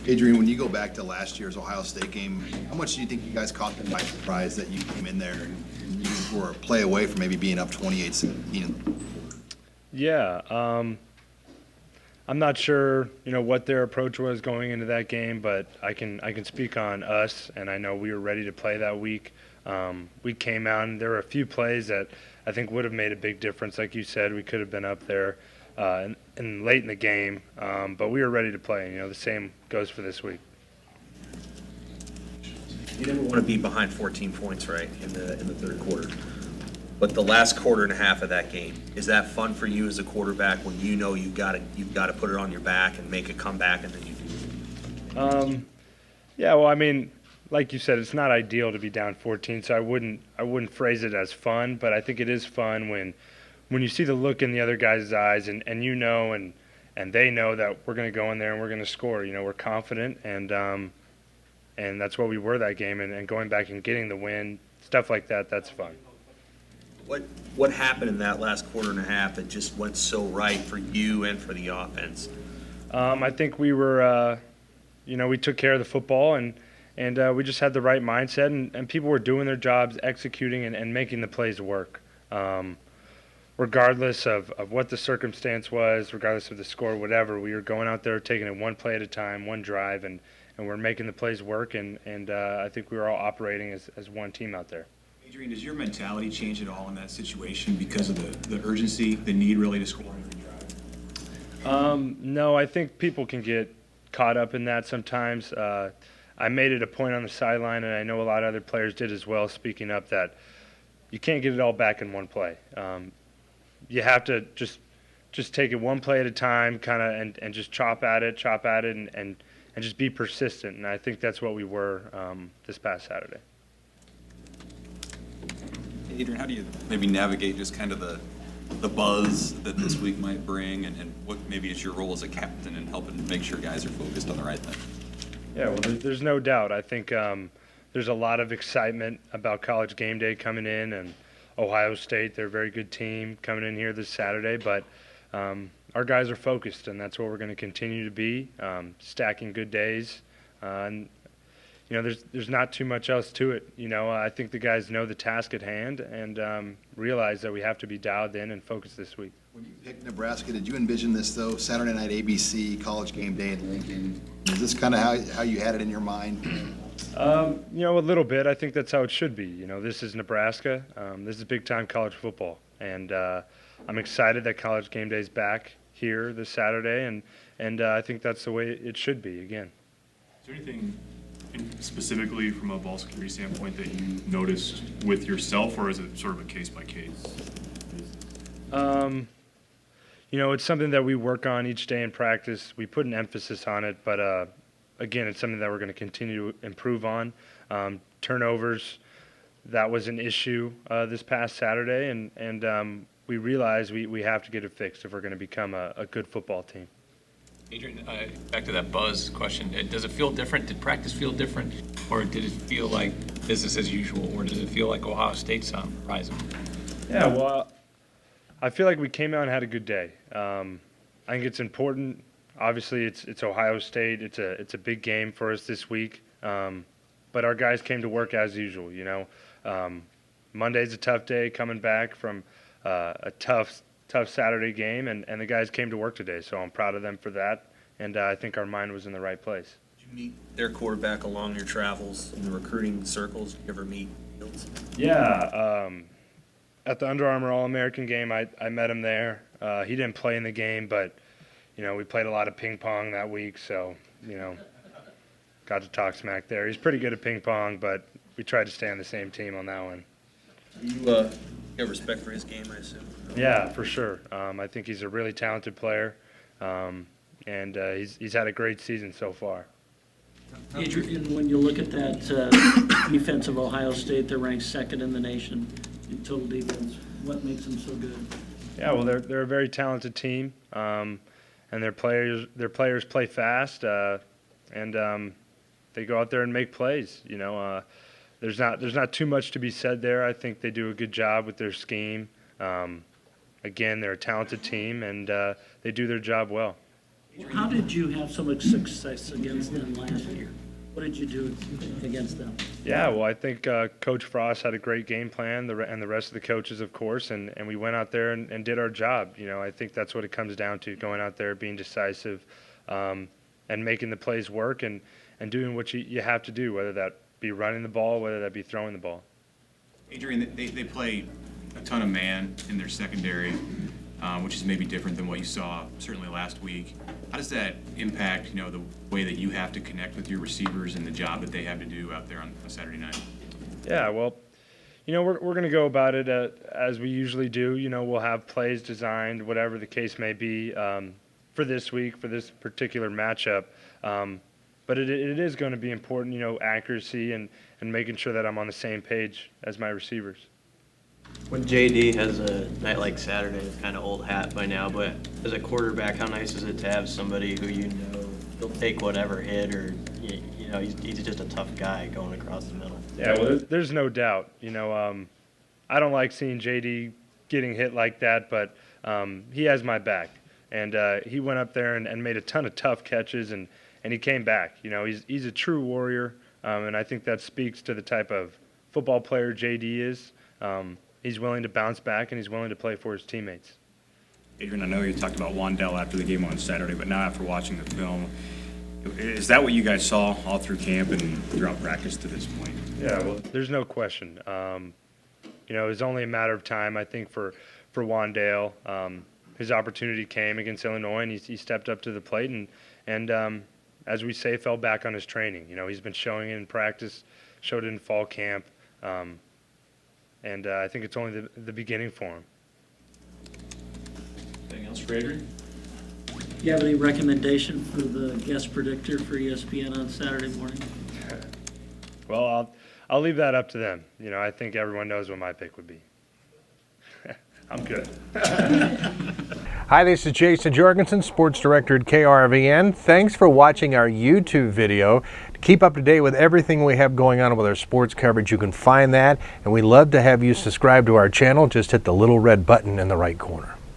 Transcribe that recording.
Adrian, when you go back to last year's Ohio State game, how much do you think you guys caught them by surprise that you came in there and you were a play away from maybe being up 28-17? Yeah, I'm not sure, what their approach was going into that game, but I can speak on us, and I know we were ready to play that week. We came out, and there were a few plays that I think would have made a big difference. Like you said, we could have been up there and late in the game, but we were ready to play. And, the same goes for this week. You never want to be behind 14 points, right, in the third quarter. But the last quarter and a half of that game, is that fun for you as a quarterback when you know you've got to put it on your back and make a comeback, and then you do? Yeah, well, I mean, like you said, it's not ideal to be down 14, so I wouldn't phrase it as fun, but I think it is fun when you see the look in the other guy's eyes, and and they know that we're going to go in there and we're going to score. We're confident, and that's what we were that game, and going back and getting the win, stuff like that, that's fun. What happened in that last quarter and a half that just went so right for you and for the offense? I think we were, we took care of the football, and we just had the right mindset, and people were doing their jobs, executing and making the plays work. Regardless of what the circumstance was, regardless of the score, whatever, we were going out there taking it one play at a time, one drive, and we're making the plays work, and I think we were all operating as one team out there. Adrian, does your mentality change at all in that situation because of the urgency, the need really to score on every drive? No, I think people can get caught up in that sometimes. I made it a point on the sideline, and I know a lot of other players did as well, speaking up, that you can't get it all back in one play. You have to just take it one play at a time, kind of, and just chop at it, and just be persistent. And I think that's what we were this past Saturday. Adrian, how do you maybe navigate just kind of the buzz that this week might bring, and what maybe is your role as a captain in helping make sure guys are focused on the right thing? Yeah, well, there's no doubt. I think there's a lot of excitement about College game day coming in, and Ohio State, they're a very good team coming in here this Saturday, but our guys are focused, and that's what we're going to continue to be, stacking good days. And there's not too much else to it. I think the guys know the task at hand and realize that we have to be dialed in and focused this week. When you picked Nebraska, did you envision this, though, Saturday night ABC, College game day in Lincoln? Is this kind of how you had it in your mind? A little bit. I think that's how it should be. This is Nebraska. This is big-time college football. And I'm excited that College game day is back here this Saturday, and I think that's the way it should be again. Is there anything specifically from a ball security standpoint that you noticed with yourself, or is it sort of a case-by-case? It's something that we work on each day in practice. We put an emphasis on it, but again, it's something that we're going to continue to improve on. Turnovers, that was an issue this past Saturday, and we realize we have to get it fixed if we're going to become a good football team. Adrian, back to that buzz question. Does it feel different? Did practice feel different? Or did it feel like business as usual? Or does it feel like Ohio State's on the horizon? Yeah, well, I feel like we came out and had a good day. I think it's important. Obviously, it's Ohio State. It's a big game for us this week. But our guys came to work as usual, Monday's a tough day coming back from a tough Saturday game, and the guys came to work today, so I'm proud of them for that, and I think our mind was in the right place. Did you meet their quarterback along your travels in the recruiting circles? Did you ever meet Fields? Yeah, at the Under Armour All-American game, I met him there. He didn't play in the game, but, we played a lot of ping pong that week, so, got to talk smack there. He's pretty good at ping pong, but we tried to stay on the same team on that one. You have respect for his game, I assume? Yeah, for sure. I think he's a really talented player, and he's had a great season so far. Adrian, when you look at that defense of Ohio State, they're ranked second in the nation in total defense. What makes them so good? Yeah, well, they're a very talented team, and their players play fast, and they go out there and make plays. There's not too much to be said there. I think they do a good job with their scheme. Again, they're a talented team, and they do their job well. How did you have so much success against them last year? What did you do against them? Yeah, well, I think Coach Frost had a great game plan, and the rest of the coaches, of course, and we went out there and did our job. You know, I think that's what it comes down to, going out there, being decisive, and making the plays work, and doing what you have to do, whether that be running the ball, whether that be throwing the ball. Adrian, they play a ton of man in their secondary, which is maybe different than what you saw certainly last week. How does that impact, you know, the way that you have to connect with your receivers and the job that they have to do out there on Saturday night? Yeah, well, you know, we're going to go about it as we usually do. You know, we'll have plays designed, whatever the case may be, for this week, for this particular matchup. But it is going to be important, you know, accuracy and making sure that I'm on the same page as my receivers. When JD has a night like Saturday, it's kind of old hat by now, but as a quarterback, how nice is it to have somebody who you know he'll take whatever hit, or you know he's just a tough guy going across the middle? Yeah, well, there's no doubt. You know, I don't like seeing JD getting hit like that, but he has my back, and he went up there and made a ton of tough catches, and he came back. You know, he's a true warrior, and I think that speaks to the type of football player JD is. He's willing to bounce back, and he's willing to play for his teammates. Adrian, I know you talked about Wandell after the game on Saturday, but now after watching the film, is that what you guys saw all through camp and throughout practice to this point? Yeah, well, there's no question. You know, it was only a matter of time, I think, for Wandale. His opportunity came against Illinois, and he stepped up to the plate and as we say, fell back on his training. You know, he's been showing it in practice, showed it in fall camp, and I think it's only the beginning for him. Anything else for Adrian? Do you have any recommendation for the guest predictor for ESPN on Saturday morning? Well, I'll leave that up to them. You know, I think everyone knows what my pick would be. I'm good. Hi, this is Jason Jorgensen, Sports Director at KRVN. Thanks for watching our YouTube video. To keep up to date with everything we have going on with our sports coverage, you can find that, and we'd love to have you subscribe to our channel. Just hit the little red button in the right corner.